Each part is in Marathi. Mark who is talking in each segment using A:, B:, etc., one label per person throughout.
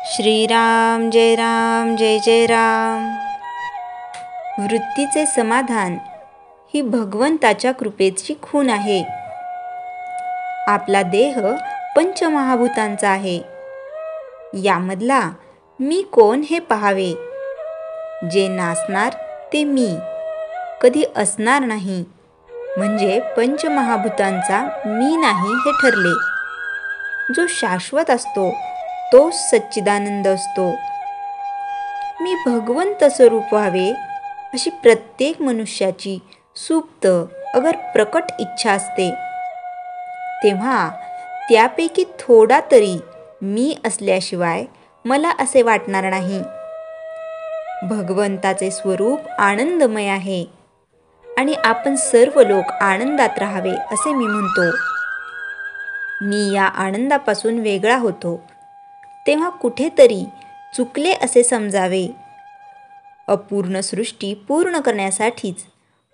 A: श्रीराम जय जय राम। वृत्तीचे समाधान ही भगवंताच्या कृपेची खूण आहे। आपला देह पंचमहाभूतांचा आहे। यामधला मी कोण हे पाहावे। जे नासणार ते मी कधी असणार नाही, म्हणजे पंचमहाभूतांचा मी नाही हे ठरले। जो शाश्वत असतो तो सच्चिदानंद असतो। मी भगवंत स्वरूप व्हावे अशी प्रत्येक मनुष्याची सुप्त अगर प्रकट इच्छा असते। तेव्हा त्यापैकी थोडा तरी मी असल्याशिवाय मला असे वाटणार नाही। भगवंताचे स्वरूप आनंदमय आहे आणि आपण सर्व लोक आनंदात राहावे असे मी म्हणतो। मी या आनंदापासून वेगळा होतो तेव्हा कुठेतरी चुकले असे समजावे। अपूर्ण सृष्टी पूर्ण करण्यासाठीच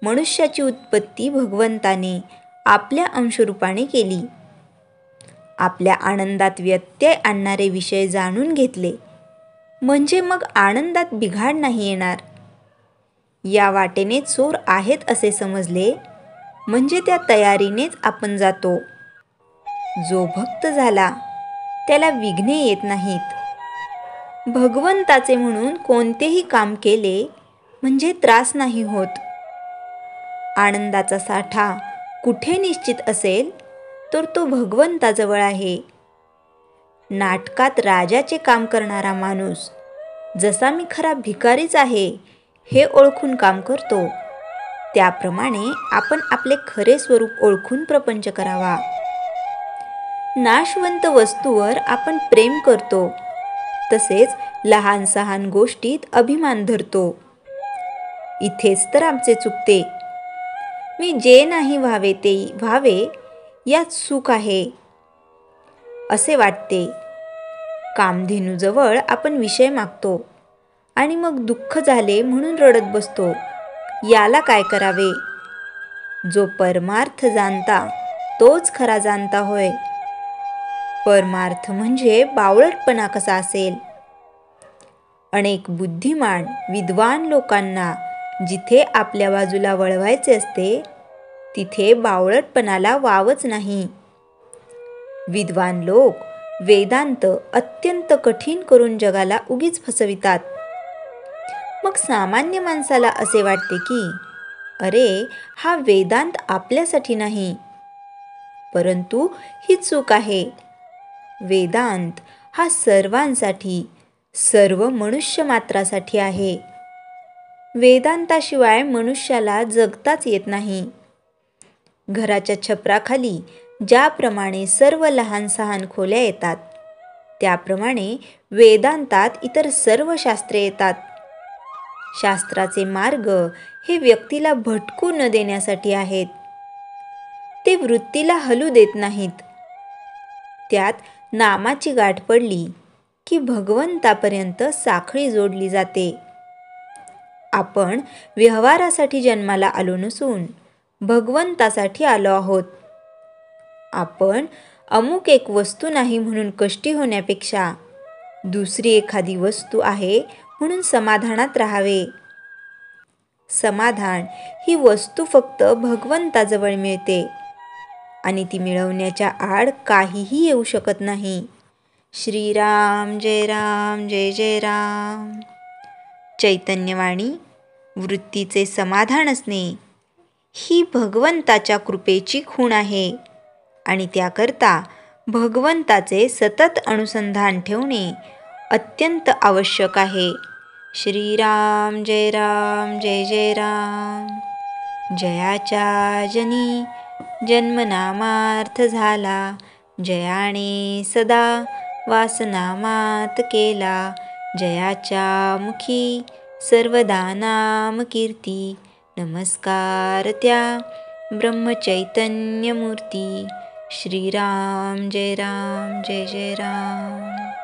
A: मनुष्याची उत्पत्ती भगवंताने आपल्या अंशरूपाने केली। आपल्या आनंदात व्यत्यय आणणारे विषय जाणून घेतले म्हणजे मग आनंदात बिघाड नाही येणार। या वाटेने चोर आहेत असे समजले म्हणजे त्या तयारीनेच आपण जातो। जो भक्त झाला त्याला विघ्ने येत नाहीत। भगवंताचे म्हणून कोणतेही काम केले म्हणजे त्रास नाही होत। आनंदाचा साठा कुठे निश्चित असेल तर तो भगवंताजवळ आहे। नाटकात राजाचे काम करणारा माणूस जसा मी खरा भिकारीच आहे हे ओळखून काम करतो, त्याप्रमाणे आपण आपले खरे स्वरूप ओळखून प्रपंच करावा। नाशवंत वस्तूवर आपण प्रेम करतो, तसेच लहान सहान गोष्टीत अभिमान धरतो। इथेच तर आमचे चुकते। मी जे नाही व्हावे ते व्हावे यात सुख आहे असे वाटते। कामधेनूजवळ आपण विषय मागतो आणि मग दुःख झाले म्हणून रडत बसतो। याला काय करावे? जो परमार्थ जाणता तोच खरा जाणता होय। परमार्थ म्हणजे बावळटपणा कसा असेल? अनेक बुद्धिमान विद्वान लोकांना जिथे आपल्या बाजूला वळवायचे असते तिथे बावळटपणाला वावच नाही। विद्वान लोक वेदांत अत्यंत कठीण करून जगाला उगीच फसवितात। मग सामान्य माणसाला असे वाटते की अरे हा वेदांत आपल्यासाठी नाही, परंतु ही चूक आहे। वेदांत हा सर्वांसाठी, सर्व मनुष्य मात्रासाठी आहे। वेदांताशिवाय मनुष्याला जगताच येत नाही। घराच्या छपराखाली ज्याप्रमाणे सर्व लहान सहान खोल्या येतात, त्याप्रमाणे वेदांतात इतर सर्व शास्त्रे येतात। शास्त्राचे मार्ग हे व्यक्तीला भटकू न देण्यासाठी आहेत। ते वृत्तीला हलू देत नाहीत। त्यात नामाची गाठ पडली की भगवंतापर्यंत साखळी जोडली जाते। आपण व्यवहारासाठी जन्माला आलो नसून भगवंतासाठी आलो आहोत। आपण अमुक एक वस्तू नाही म्हणून कष्टी होण्यापेक्षा दुसरी एखादी वस्तू आहे म्हणून समाधानात राहावे। समाधान ही वस्तू फक्त भगवंताजवळ मिळते आणि ती मिळवण्याच्या आड काहीही येऊ शकत नाही। श्रीराम जय जय राम। चैतन्यवाणी वृत्तीचे समाधान असणे ही भगवंताच्या कृपेची खूण आहे आणि त्याकरता भगवंताचे सतत अनुसंधान ठेवणे अत्यंत आवश्यक आहे। श्रीराम जय जय राम। जयाच्या जनी जन्मनामार्थ झाला, जयाने सदा वासनामात केला। जयाच्या मुखी सर्वदा नाम कीर्ती, नमस्कार त्या ब्रह्मचैतन्य मूर्ती। श्रीराम जय जय राम।